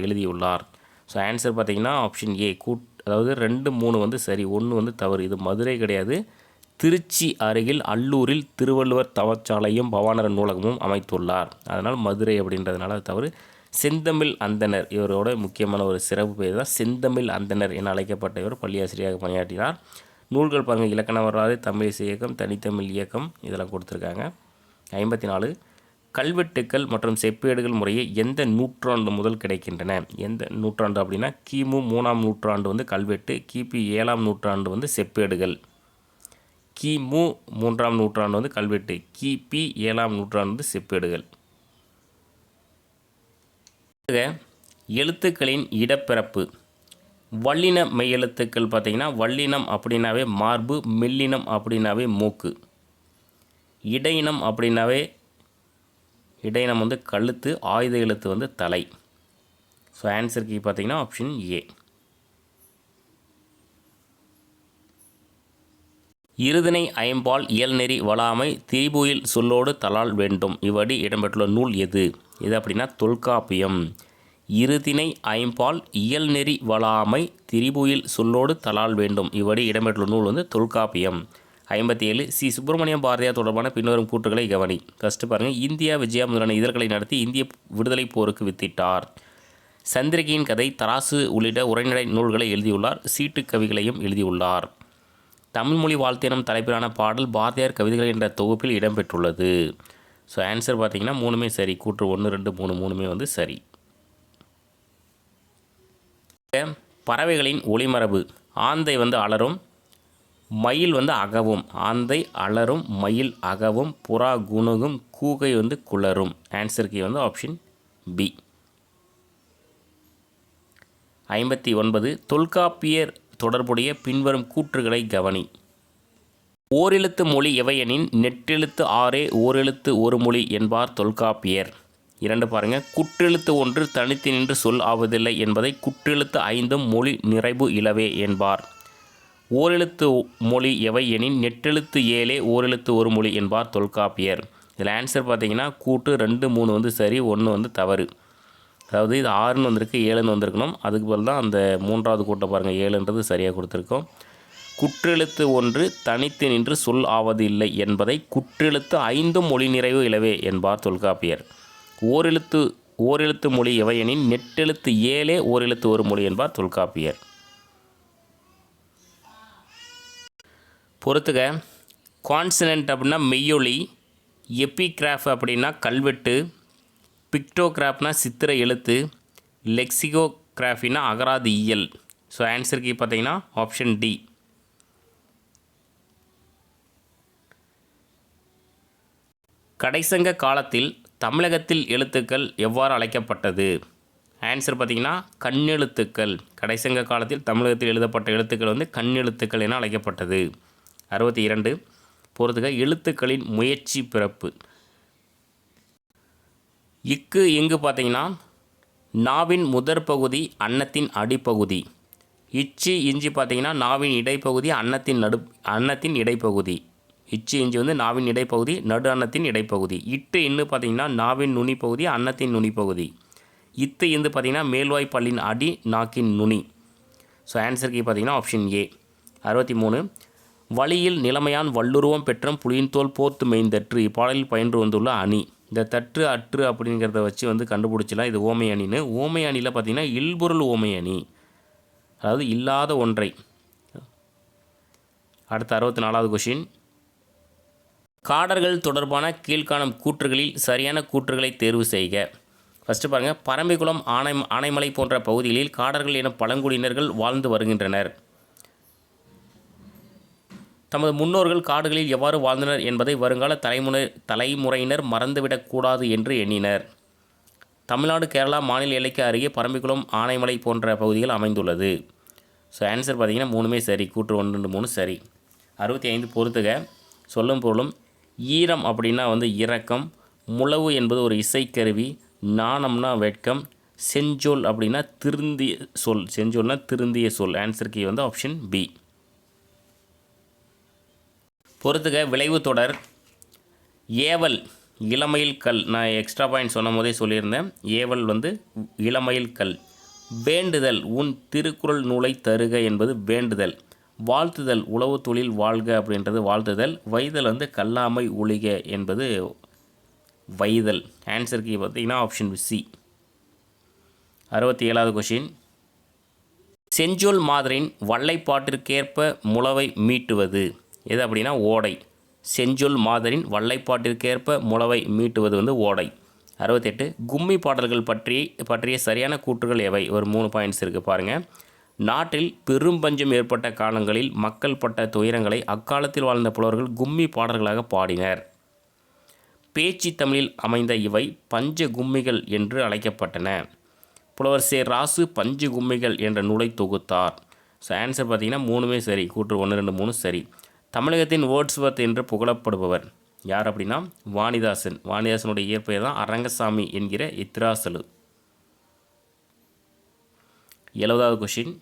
S1: எழுதியுள்ளார். ஸோ ஆன்சர் பார்த்தீங்கன்னா ஆப்ஷன் ஏ. அதாவது 2, 3 வந்து சரி, 1 வந்து தவறு. இது மதுரை கிடையாது, திருச்சி அருகில் அல்லூரில் திருவள்ளுவர் தவச்சாலையும் பவானர் நூலகமும் அமைத்துள்ளார். அதனால் மதுரை அப்படின்றதுனால அது தவறு. செந்தமிழ் அந்தணர் இவரோட முக்கியமான ஒரு சிறப்பு பெயர் தான் செந்தமிழ் அந்தணர் என அழைக்கப்பட்ட இவர் பள்ளியாசிரியராக பணியாற்றினார். நூல்கள் பாருங்கள். இலக்கண வரலாறு, தமிழிசை இயக்கம், தனித்தமிழ் இயக்கம் இதெல்லாம் கொடுத்துருக்காங்க. 54 கல்வெட்டுக்கள் மற்றும் செப்பேடுகள் முறையே எந்த நூற்றாண்டு முதல் கிடைக்கின்றன? எந்த நூற்றாண்டு அப்படின்னா கிமு 3ஆம் நூற்றாண்டு வந்து கல்வெட்டு, கிபி 7ஆம் நூற்றாண்டு வந்து செப்பேடுகள். கிமு 3ஆம் நூற்றாண்டு வந்து கல்வெட்டு, கிபி 7ஆம் நூற்றாண்டு வந்து செப்பேடுகள். எழுத்துக்களின் இடப்பிறப்பு. வல்லின மெய்யெழுத்துக்கள் பார்த்திங்கன்னா வல்லினம் அப்படின்னாவே மார்பு, மெல்லினம் அப்படின்னாவே மூக்கு, இடையினம் அப்படின்னாவே இடையினம் வந்து கழுத்து, ஆயுத எழுத்து வந்து தலை. ஸோ ஆன்சருக்கு பார்த்திங்கன்னா ஆப்ஷன் ஏ. இருதினை ஐம்பால் இயல்நெறி வளாமை திரிபுயில் சொல்லோடு தலால் வேண்டும் இவ்வடி இடம்பெற்றுள்ள நூல் எது? எது அப்படின்னா தொல்காப்பியம். இருதினை ஐம்பால் இயல்நெறி வளாமை திரிபுயில் சொல்லோடு தலால் வேண்டும் இவ்வடி இடம்பெற்றுள்ள நூல் வந்து தொல்காப்பியம். 57 சி. சுப்பிரமணியம் பாரதியார் தொடர்பான பின்வரும் கூற்றுகளை கவனி. ஃபஸ்ட்டு பாருங்கள். இந்தியா விஜயா முதலான இதழ்களை நடத்தி இந்திய விடுதலை போருக்கு வித்திட்டார். சந்திரிகையின் கதை, தராசு உள்ளிட்ட உரைநடை நூல்களை எழுதியுள்ளார். சீட்டு கவிகளையும் எழுதியுள்ளார். தமிழ்மொழி வாழ்த்தினம் தலைப்பிலான பாடல் பாரதியார் கவிதைகள் என்ற தொகுப்பில் இடம்பெற்றுள்ளது. ஸோ ஆன்சர் பார்த்திங்கன்னா 3மே சரி. கூற்று 1, 2, 3 3மே வந்து சரி. பறவைகளின் ஒளிமரபு. ஆந்தை வந்து அலரும், மயில் வந்து அகவும். ஆந்தை அலரும், மயில் அகவும், புறா குணுகும், கூகை வந்து குளரும். ஆன்சருக்கு வந்து ஆப்ஷன் பி. 59 தொல்காப்பியர் தொடர்புடைய பின்வரும் கூற்றுகளை கவனி. ஓரெழுத்து மொழி எவையெனின் நெட்டெழுத்து 6 ஓரெழுத்து ஒரு மொழி என்பார் தொல்காப்பியர். 2 பாருங்கள். குற்றெழுத்து 1 தனித்து நின்று சொல் ஆவதில்லை என்பதை குற்றெழுத்து 5 மொழி நிறைவு இலவே என்பார். ஓரெழுத்து மொழி எவை எனின் நெட்டெழுத்து 7 ஓரெழுத்து ஒரு மொழி என்பார் தொல்காப்பியர். இதில் ஆன்சர் பார்த்தீங்கன்னா கூட்டு 2, 3 வந்து சரி, 1 வந்து தவறு. அதாவது இது 6ன்னு வந்திருக்கு, 7ன்னு வந்திருக்கணும். அதுக்கு பதில் தான் அந்த 3வது கூட்டை பாருங்கள், 7ன்றது சரியாக கொடுத்துருக்கோம். குற்றெழுத்து 1 தனித்து நின்று சொல் ஆவது இல்லை என்பதை குற்றெழுத்து 5 மொழி நிறைவு இலவே என்பார் தொல்காப்பியர். ஓரெழுத்து மொழி எவையெனின் நெட்டெழுத்து 7 ஓரெழுத்து ஒரு மொழி என்பார் தொல்காப்பியர். பொறுத்துக. கான்சனன்ட் அப்படின்னா மெய்யொலி, எபிகிராஃப் அப்படின்னா கல்வெட்டு, பிக்டோகிராஃப்னா சித்திர எழுத்து, லெக்சிகோகிராஃபினா அகராதி இயல். ஸோ ஆன்சருக்கு பார்த்தீங்கன்னா ஆப்ஷன் டி. கடைசங்க காலத்தில் தமிழகத்தில் எழுத்துக்கள் எவ்வாறு அழைக்கப்பட்டது? ஆன்சர் பார்த்திங்கன்னா கண்ணெழுத்துக்கள். கடைசங்க காலத்தில் தமிழகத்தில் எழுதப்பட்ட எழுத்துக்கள் வந்து கண்ணெழுத்துக்கள் என அழைக்கப்பட்டது. 62 பொறுத்துக. எழுத்துக்களின் முயற்சி பிறப்பு. இக்கு இங்கு பார்த்திங்கன்னா நாவின் முதற் பகுதி, அன்னத்தின் அடிப்பகுதி. இச்சி இஞ்சி பார்த்திங்கன்னா நாவின் இடைப்பகுதி, அன்னத்தின் இடைப்பகுதி. இச்சி இஞ்சி வந்து நாவின் இடைப்பகுதி, நடு அன்னத்தின் இடைப்பகுதி. இட்டு இன்னு பார்த்திங்கன்னா நாவின் நுனி பகுதி, அன்னத்தின் நுனி பகுதி. இத்து இந்து பார்த்திங்கன்னா மேல்வாய் பல்லின் அடி, நாக்கின் நுனி. ஸோ ஆன்சருக்கு பார்த்திங்கன்னா ஆப்ஷன் ஏ. 63 வழியில் நிலைமையான் வல்லுருவம் பெற்றம் புலியின் தோல் போர்த்து மெய்ந்தற்று இப்பாடலில் பயின்று வந்துள்ள அணி. இந்த தற்று அற்று அப்படிங்கிறத வச்சு வந்து கண்டுபிடிச்சலாம் இது ஓமை அணின்னு. ஓமை அணியில் பார்த்திங்கன்னா இல்பொருள் ஓமை அணி, அதாவது இல்லாத ஒன்றை. அடுத்த 64வது கொஷின். காடர்கள் தொடர்பான கீழ்காணும் கூற்றுகளில் சரியான கூற்றுகளை தேர்வு செய்க. ஃபஸ்ட்டு பாருங்கள், பரம்பிக்குளம், ஆனைமலை போன்ற பகுதிகளில் காடர்கள் என பழங்குடியினர்கள் வாழ்ந்து வருகின்றனர். தமது முன்னோர்கள் காடுகளில் எவ்வாறு வாழ்ந்தனர் என்பதை வருங்கால தலைமுறையினர் மறந்துவிடக்கூடாது என்று எண்ணினர். தமிழ்நாடு கேரளா மாநில எல்லைக்கு அருகே பரம்பிக்குளம், ஆனைமலை போன்ற பகுதிகள் அமைந்துள்ளது. ஸோ ஆன்சர் பார்த்திங்கன்னா மூணுமே சரி. கூற்று 1, 2, 3 சரி. 65 பொறுத்துக. சொல்லும் பொருளும். ஈரம் அப்படின்னா இரக்கம், முழவு என்பது ஒரு இசைக்கருவி, நாணம்னா வெட்கம், செஞ்சொல் அப்படின்னா திருந்திய சொல். செஞ்சொல்னா திருந்திய சொல். Answer key option B. பொறுத்துக. விளைவு தொடர். ஏவல் இளமயில் கல். நான் எக்ஸ்ட்ரா பாயிண்ட் சொன்ன போதே சொல்லியிருந்தேன். ஏவல் இளமயில் கல். வேண்டுதல் உன் திருக்குறள் நூலை தருக என்பது வேண்டுதல். வாழ்த்துதல் உழவு தொழில் வாழ்க அப்படின்றது வாழ்த்துதல். வைதல் கல்லாமை ஒழிக என்பது வைதல். ஆன்சருக்கு பார்த்தீங்கன்னா ஆப்ஷன் சி. 67வது கொஷின். செஞ்சொல் மாதிரின் வல்லைப்பாட்டிற்கேற்ப முளவை மீட்டுவது எது அப்படின்னா ஓடை. செஞ்சொல் மாதிரின் வல்லைப்பாட்டிற்கேற்ப முளவை மீட்டுவது ஓடை. 68. கும்மி பாடல்கள் பற்றிய சரியான கூற்றுகள் எவை? ஒரு 3 பாயிண்ட்ஸ் இருக்குது பாருங்கள். நாட்டில் பெரும் பஞ்சம் ஏற்பட்ட காலங்களில் மக்கள் பட்ட துயரங்களை அக்காலத்தில் வாழ்ந்த புலவர்கள் கும்மி பாடல்களாக பாடினர். பேச்சு தமிழில் அமைந்த இவை பஞ்ச கும்மிகள் என்று அழைக்கப்பட்டன. புலவர் சே. ராசு பஞ்ச கும்மிகள் என்ற நூலை தொகுத்தார். ஸோ ஆன்சர் பார்த்திங்கன்னா மூணுமே சரி. கூற்று 1, 2, 3 சரி. தமிழகத்தின் வேர்ட்ஸ்வர்த் என்று புகழப்படுபவர் யார் அப்படின்னா வாணிதாசன். வாணிதாசனுடைய இயற்பெயர் தான் அரங்கசாமி என்கிற இத்ராசலு. 70வது கொஷின்.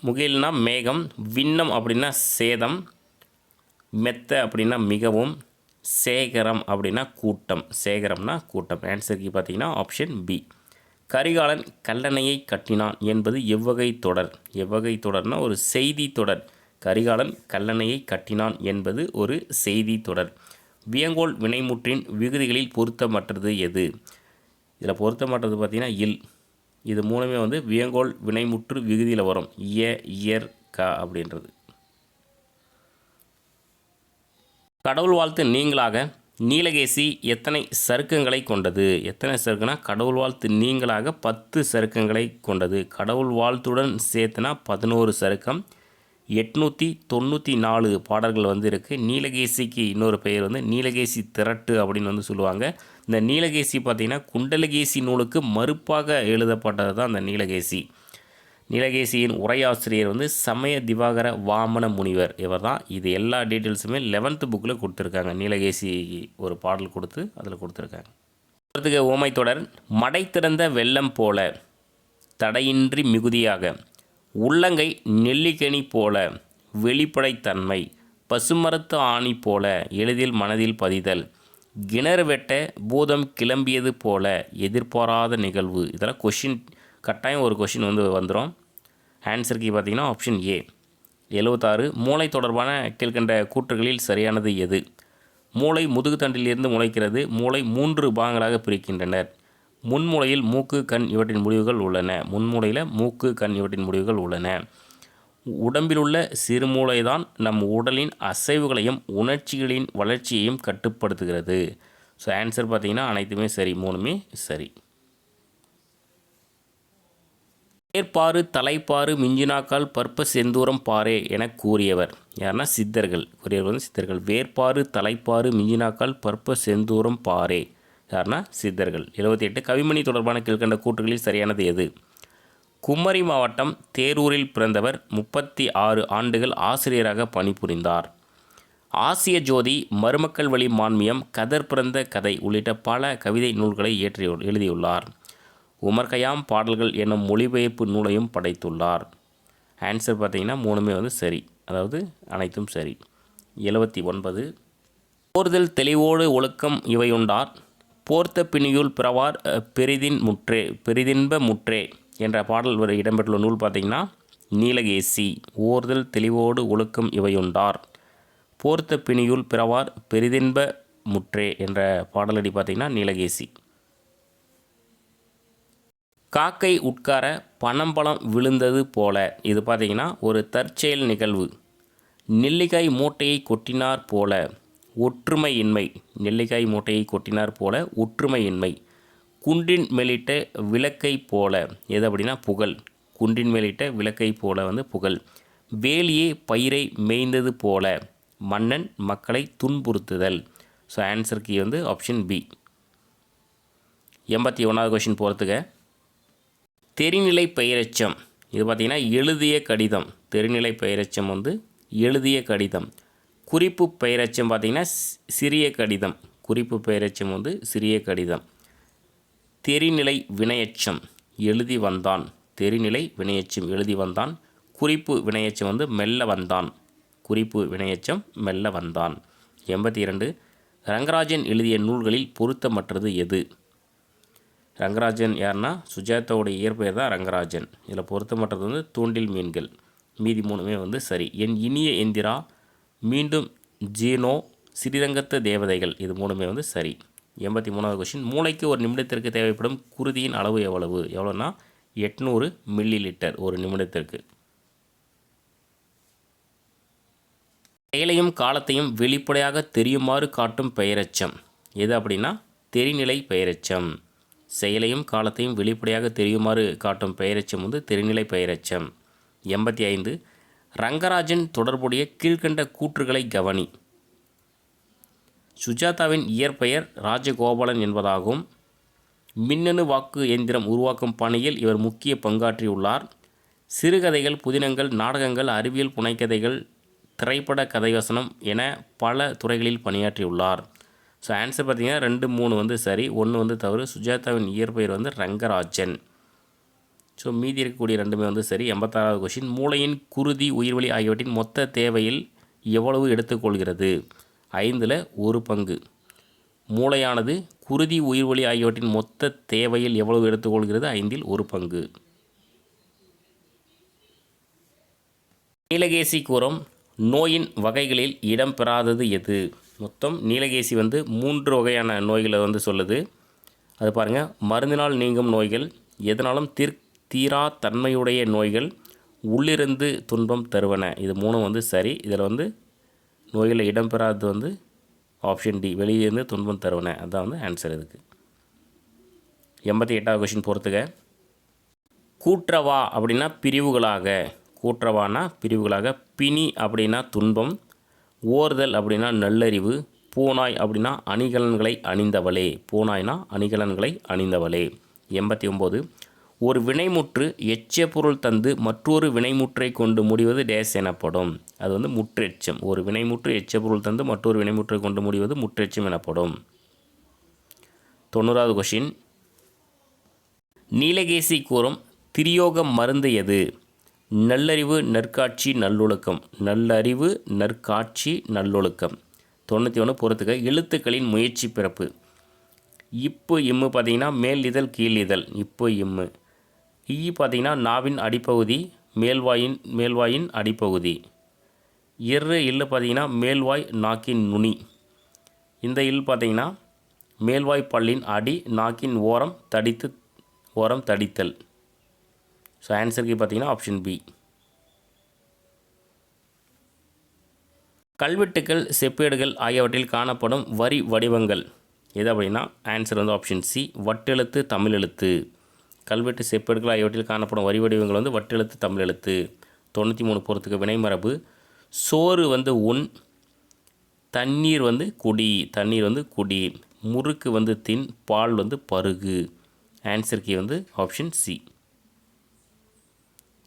S1: முகில்னா மேகம், விண்ணம் அப்படின்னா சேதம், மெத்த அப்படின்னா மிகவும், சேகரம் அப்படின்னா கூட்டம். சேகரம்னா கூட்டம். ஆன்சருக்கு பார்த்தீங்கன்னா ஆப்ஷன் பி. கரிகாலன் கல்லணையை கட்டினான் என்பது எவ்வகை தொடர்? எவ்வகை தொடர்னா ஒரு செய்தி தொடர். கரிகாலன் கல்லணையை கட்டினான் என்பது ஒரு செய்தி தொடர். வியங்கோல் வினைமுற்றின் விகுதிகளில் பொருத்தமற்றது எது? இதில் பொருத்தமற்றது பார்த்திங்கன்னா இல். இது மூணுமே வியங்கோல் வினைமுற்று விகுதியில் வரும். இயர் க அப்படின்றது. கடவுள் வாழ்த்து நீங்களாக நீலகேசி எத்தனை சருக்கங்களை கொண்டது? எத்தனை சருக்குனா கடவுள் வாழ்த்து நீங்களாக 10 சருக்கங்களை கொண்டது. கடவுள் வாழ்த்துடன் சேர்த்துனா 11 சருக்கம். 894 பாடல்கள் இருக்குது. நீலகேசிக்கு இன்னொரு பெயர் நீலகேசி திரட்டு அப்படின்னு சொல்லுவாங்க. இந்த நீலகேசி பார்த்திங்கன்னா குண்டலகேசி நூலுக்கு மறுப்பாக எழுதப்பட்டது தான் அந்த நீலகேசி. நீலகேசியின் உரையாசிரியர் சமய திவாகர வாமன முனிவர். இவர் தான். இது எல்லா டீட்டெயில்ஸுமே 11th புக்கில் கொடுத்துருக்காங்க. நீலகேசி ஒரு பாடல் கொடுத்து அதில் கொடுத்துருக்காங்க. அடுத்து ஓமை தொடர். மடை திறந்த வெள்ளம் போல தடையின்றி மிகுதியாக, உள்ளங்கை நெல்லிக்கனி போல வெளிப்படைத்தன்மை, பசுமரத்து ஆணி போல எளிதில் மனதில் பதிதல், கிணறு வெட்ட பூதம் கிளம்பியது போல எதிர்பாராத நிகழ்வு. இதெல்லாம் கொஷின் கட்டாயம் ஒரு கொஷின் வந்துடும். ஆன்சருக்கு பார்த்திங்கன்னா ஆப்ஷன் ஏ. 76. மூளை தொடர்பான கீழ்கண்ட கூற்றுகளில் சரியானது எது? மூளை முதுகுத்தண்டிலிருந்து முளைக்கிறது. மூளை 3 பாகங்களாக பிரிக்கின்றனர். முன்மூளையில் மூக்கு, கண் இவற்றின் முடிவுகள் உள்ளன. முன்மூளையில் மூக்கு, கண் இவற்றின் முடிவுகள் உள்ளன. உடம்பிலுள்ள சிறுமூளைதான் நம் உடலின் அசைவுகளையும் உணர்ச்சிகளின் வளர்ச்சியையும் கட்டுப்படுத்துகிறது. ஸோ ஆன்சர் பார்த்திங்கன்னா அனைத்துமே சரி. மூணுமே சரி. வேர்பாறு தலைப்பாறு மிஞ்சினாக்கால் பற்ப செந்தூரம் பாரே என கூறியவர் யாருன்னா சித்தர்கள். கூறியவர் சித்தர்கள். வேர்பாறு தலைப்பாறு மிஞ்சினாக்கால் பற்ப செந்தூரம் பாரே யாருன்னா சித்தர்கள். 78. கவிமணி தொடர்பான கீழ்கண்ட கூற்றுகளில் சரியானது எது? குமரி மாவட்டம் தேரூரில் பிறந்தவர் 36 ஆண்டுகள் ஆசிரியராக பணிபுரிந்தார். ஆசிய ஜோதி, மருமக்கள் வழி மான்மியம், கதர் பிறந்த கதை உள்ளிட்ட பல கவிதை நூல்களை எழுதியுள்ளார். உமர் கயாம் பாடல்கள் என்னும் மொழிபெயர்ப்பு நூலையும் படைத்துள்ளார். ஆன்சர் பார்த்திங்கன்னா மூணுமே சரி. அதாவது அனைத்தும் சரி. 79. போர்தல் தெளிவோடு ஒழுக்கம் இவையுண்டார், போர்த்த பிணியுள் பிறவார் பெரிதின்ப முற்றே என்ற பாடல் இடம்பெற்றுள்ள நூல் பார்த்திங்கன்னா நீலகேசி. ஓர்தல் தெளிவோடு ஒழுக்கம் இவையுண்டார், போர்த்த பிணியுள் பிறவார் பெரிதின்ப முற்றே என்ற பாடலடி பார்த்திங்கன்னா நீலகேசி. காக்கை உட்கார பனம்பழம் விழுந்தது போல. இது பார்த்திங்கன்னா ஒரு தற்செயல் நிகழ்வு. நெல்லிக்காய் மூட்டையை கொட்டினார் போல ஒற்றுமையின்மை. நெல்லிக்காய் மூட்டையை கொட்டினார் போல ஒற்றுமையின்மை. குன்றின் மேலிட்ட விளக்கை போல, எது அப்படின்னா புகழ். குன்றின் மேலிட்ட விளக்கை போல வந்து புகழ். வேலியே பயிரை மேய்ந்தது போல, மன்னன் மக்களை துன்புறுத்துதல். ஸோ ஆன்சர் கீ வந்து ஆப்ஷன் பி. 81வது கொஷின் போகிறதுக்கு, தெரிநிலை பெயரெச்சம் இது பார்த்திங்கன்னா எழுதிய கடிதம். தெரிநிலை பெயரெச்சம் வந்து எழுதிய கடிதம். குறிப்பு பெயரெச்சம் பார்த்திங்கன்னா சிறிய கடிதம். குறிப்பு பெயரெச்சம் வந்து சிறிய கடிதம். தெரிநிலை வினையெச்சம் எழுதி வந்தான். தெரிநிலை வினையெச்சம் எழுதி வந்தான். குறிப்பு வினையெச்சம் வந்து மெல்ல வந்தான். குறிப்பு வினையெச்சம் மெல்ல வந்தான். 82 ரங்கராஜன் எழுதிய நூல்களில் பொருத்தமற்றது எது? ரங்கராஜன் யாருன்னா சுஜாதாவுடைய இயற்பெயர் தான் ரங்கராஜன். இதில் பொருத்தமற்றது வந்து தூண்டில் மீன்கள். மீதி மூணுமே வந்து சரி. என் இனிய எந்திரா, மீண்டும் ஜீனோ, ஸ்ரீரங்கத்து தேவதைகள் இது மூணுமே வந்து சரி. 83வது கொஷின், மூளைக்கு ஒரு நிமிடத்திற்கு தேவைப்படும் குருதியின் அளவு எவ்வளவு? எவ்வளோன்னா 800 மில்லி லிட்டர் ஒரு நிமிடத்திற்கு. செயலையும் காலத்தையும் வெளிப்படையாக தெரியுமாறு காட்டும் பெயரெச்சம் எது அப்படின்னா தெரிநிலை பெயரெச்சம். செயலையும் காலத்தையும் வெளிப்படையாக தெரியுமாறு காட்டும் பெயரெச்சம் வந்து தெரிநிலை பெயரெச்சம். 85 ரங்கராஜன் தொடர்புடைய கீழ்கண்ட கூற்றுகளை கவனி. சுஜாதாவின் இயற்பெயர் ராஜகோபாலன் என்பதாகும். மின்னணு வாக்கு எந்திரம் உருவாக்கும் பணியில் இவர் முக்கிய பங்காற்றியுள்ளார். சிறுகதைகள், புதினங்கள், நாடகங்கள், அறிவியல் புனைக்கதைகள், திரைப்பட கதைவசனம் என பல துறைகளில் பணியாற்றியுள்ளார். ஸோ ஆன்சர் பார்த்திங்கன்னா 2, 3 வந்து சரி, 1 வந்து தவறு. சுஜாதாவின் இயற்பெயர் வந்து ரங்கராஜன். ஸோ மீதி இருக்கக்கூடிய ரெண்டுமே வந்து சரி. 86வது கொஷின், மூளையின் குருதி, உயிர்வளி ஆகியவற்றின் மொத்த தேவையில் எவ்வளவு எடுத்துக்கொள்கிறது? 5ல் 1 பங்கு. மூளையானது குருதி, உயிர்வளி ஆகியவற்றின் மொத்த தேவையில் எவ்வளவு எடுத்துக்கொள்கிறது? 5ல் 1 பங்கு. நீலகேசி கூறும் நோயின் வகைகளில் இடம்பெறாதது எது? மொத்தம் நீலகேசி வந்து 3 வகையான நோய்களை வந்து சொல்லுது. அது பாருங்கள், மருந்தினால் நீங்கும் நோய்கள், எதனாலும் தீரா தன்மையுடைய நோய்கள், உள்ளிருந்து துன்பம் தருவன. இது 3 வந்து சரி. இதில் வந்து நோய்களில் இடம்பெறாதது வந்து ஆப்ஷன் டி, வெளியிருந்து துன்பம் தருவன. அதுதான் வந்து ஆன்சர் இதுக்கு. 88வது கொஷின் பொறுத்துக்க, கூற்றவா அப்படின்னா பிரிவுகளாக. கூற்றவானா பிரிவுகளாக. பிணி அப்படின்னா துன்பம். ஓர்தல் அப்படின்னா நல்லறிவு. பூனாய் அப்படின்னா அணிகலன்களை அணிந்தவளே. பூனாய்னா அணிகலன்களை அணிந்தவளே. 89 ஒரு வினைமுற்று எச்ச பொருள் தந்து மற்றொரு வினைமுற்றை கொண்டு முடிவது டேஸ் எனப்படும். அது வந்து முற்றெச்சம். ஒரு வினைமுற்று எச்ச பொருள் தந்து மற்றொரு வினைமுற்றை கொண்டு முடிவது முற்றெச்சம் எனப்படும். 90வது கொஷின், நீலகேசி கூறும் திரியோக மருந்து எது? நல்லறிவு, நற்காட்சி, நல்லொழுக்கம். நல்லறிவு, நற்காட்சி, நல்லொழுக்கம். 91 பொறுத்துக்க, எழுத்துக்களின் முயற்சி பிறப்பு. இப்பு இம்மு பார்த்திங்கன்னா மேல் இதழ் கீழ் இதழ். இப்பு இம்மு. ஈ பார்த்திங்கன்னா நாவின் அடிப்பகுதி, மேல்வாயின் அடிப்பகுதி. இல்லு பார்த்திங்கன்னா மேல்வாய் நாக்கின் நுனி. இந்த இல் பார்த்திங்கன்னா மேல்வாய் பல்லின் அடி, நாக்கின் ஓரம் தடித்தல். ஸோ ஆன்சருக்கு பார்த்திங்கன்னா ஆப்ஷன் பி. கல்வெட்டுக்கள், செப்பேடுகள் ஆகியவற்றில் காணப்படும் வரி வடிவங்கள் எது அப்படின்னா ஆன்சர் வந்து ஆப்ஷன் சி, வட்டெழுத்து, தமிழெழுத்து. கல்வெட்டு, செப்பேடுகள் ஆகியவற்றில் காணப்படும் வரி வடிவங்கள் வந்து வட்டெழுத்து, தமிழெழுத்து. 93 பொறுத்துக்க, வினைமரபு. சோறு வந்து உண், தண்ணீர் வந்து குடி, முறுக்கு வந்து தின், பால் வந்து பருகு. ஆன்சர் கீ வந்து ஆப்ஷன் சி.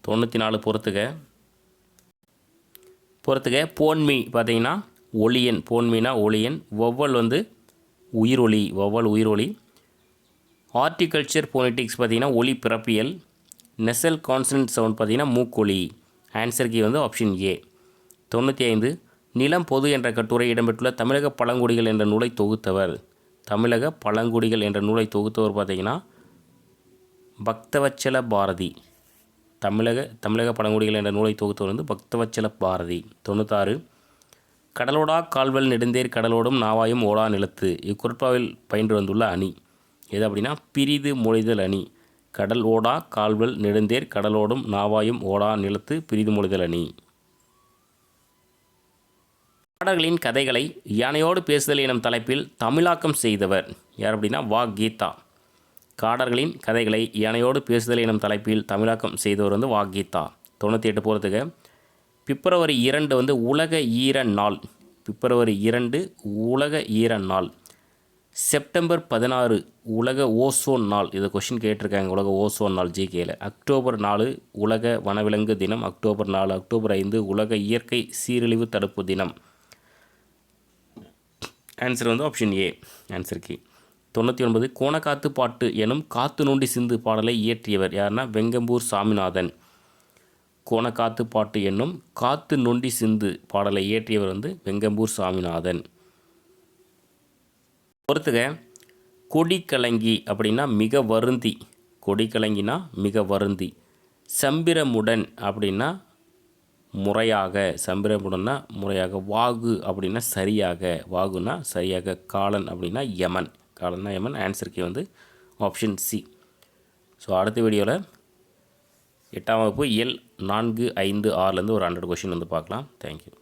S1: 94 பொறுத்துக்க, போன்மி பார்த்திங்கன்னா ஒளியன். போன்மினா ஒளியன். வௌவல் வந்து உயிரொலி. ஹார்டிகல்ச்சர் ஃபோனெட்டிக்ஸ் பார்த்திங்கன்னா ஒலி பிறப்பியல். நெசல் கான்சனன்ட் சவுண்ட் பார்த்திங்கன்னா மூக்கொலி. ஆன்சர் கீ வந்து ஆப்ஷன் ஏ. 95 நிலம் பொது என்ற கட்டுரை இடம்பெற்றுள்ள தமிழக பழங்குடிகள் என்ற நூலை தொகுத்தவர். தமிழக பழங்குடிகள் என்ற நூலை தொகுத்தவர் பார்த்திங்கன்னா பக்தவச்சல பாரதி. தமிழக பழங்குடிகள் என்ற நூலை தொகுத்தவர் வந்து பக்தவச்சல பாரதி. 96 கடலோடா கால்வல் நெடுந்தேர் கடலோடும் நாவாயும் ஓடா நிலத்து. இக்குறட்பாவில் பயின்று வந்துள்ள அணி எது அப்படின்னா பிரிது மொழிதல் அணி. கடல் ஓடா கால்வல் நெடுந்தேர் கடலோடும் நாவாயும் ஓடா நிலத்து பிரிது மொழிதல் அணி. பாடல்களின் கதைகளை யானையோடு பேசுதல் எனும் தலைப்பில் தமிழாக்கம் செய்தவர் யார் அப்படின்னா வா. கீதா. காடர்களின் கதைகளை யானையோடு பேசுதல் எனும் தலைப்பில் தமிழாக்கம் செய்தவர் வந்து வாகீதா. 98 போகிறதுக்கு பிப்ரவரி 2 வந்து உலக ஈர நாள். பிப்ரவரி 2 உலக ஈர நாள். செப்டம்பர் 16 உலக ஓசோன் நாள். இது கொஷின் கேட்டிருக்காங்க, உலக ஓசோன் நாள் ஜிகேல. அக்டோபர் 4 உலக வனவிலங்கு தினம். அக்டோபர் 4. அக்டோபர் 5 உலக இயற்கை சீரழிவு தடுப்பு தினம். ஆன்சர் வந்து ஆப்ஷன் ஏ ஆன்சர் கி. 99 கோணக்காத்து பாட்டு எனும் காத்து நோண்டி சிந்து பாடலை இயற்றியவர் யாருன்னா வெங்கம்பூர் சாமிநாதன். கோணக்காத்து பாட்டு என்னும் காத்து நொண்டி சிந்து பாடலை இயற்றியவர் வந்து வெங்கம்பூர் சாமிநாதன். பொறுத்துக கொடிக்கலங்கி அப்படின்னா மிக வருந்தி. கொடிக்கலங்கினா மிக வருந்தி. சம்பிரமுடன் அப்படின்னா முறையாக. சம்பிரமுடன்னா முறையாக. வாகு அப்படின்னா சரியாக. வாகுனா சரியாக. காலன் அப்படின்னா யமன். காலன்னா யமன். ஆன்சருக்கு வந்து ஆப்ஷன் சி. ஸோ அடுத்த வீடியோவில் 8ஆம் வகுப்பு இயல் 4, 5, 6லேருந்து ஒரு 100 கொஷின் வந்து பார்க்கலாம். தேங்க்யூ.